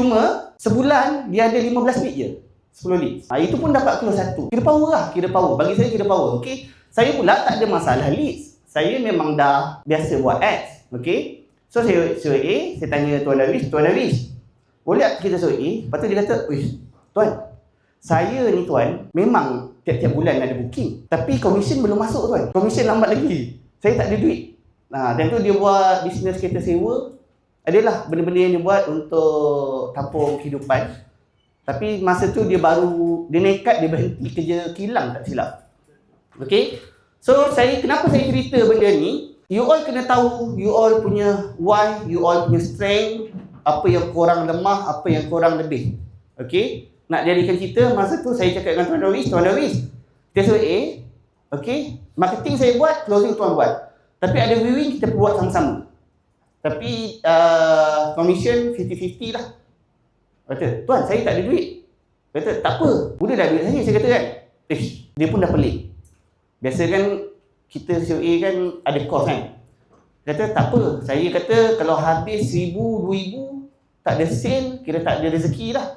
Cuma sebulan dia ada 15 lead je. 10 lead. Itu pun dapat close satu. Kira power lah, kira power. Bagi saya kira power. Okey. Saya pula tak ada masalah leads. Saya memang dah biasa buat ads. Okey. So saya suruh A, saya tanya Tuan Darwish, boleh tak kita suruh A? Lepas tu dia kata, "Wish, Tuan, saya ni Tuan, memang tiap-tiap bulan ada booking. Tapi komisen belum masuk Tuan. Komisen lambat lagi. Saya tak ada duit." Dan tu dia buat bisnes kereta sewa. Adalah benda-benda yang dia buat untuk tampung kehidupan. Tapi masa tu dia nekat, dia berhenti kerja kilang tak silap. Okay. So kenapa saya cerita benda ni? You all kena tahu, you all punya why, you all punya strength, apa yang korang lemah, apa yang korang lebih. Okay. Nak jadikan cerita, masa tu saya cakap dengan Tuan Darwish, kita suruh A. Okay. Marketing saya buat, closing Tuan buat. Tapi ada viewing, kita buat sama-sama. Tapi commission 50-50 lah. Kata, "Tuan, saya tak ada duit." Kata, "Tak apa, udah dah duit saya kata kan." Dia pun dah pelik. Biasa kan kita COA kan ada cost kan. Kata, "Tak apa, saya kata kalau habis 1,000, 2,000 tak ada sale, kira tak ada rezeki lah."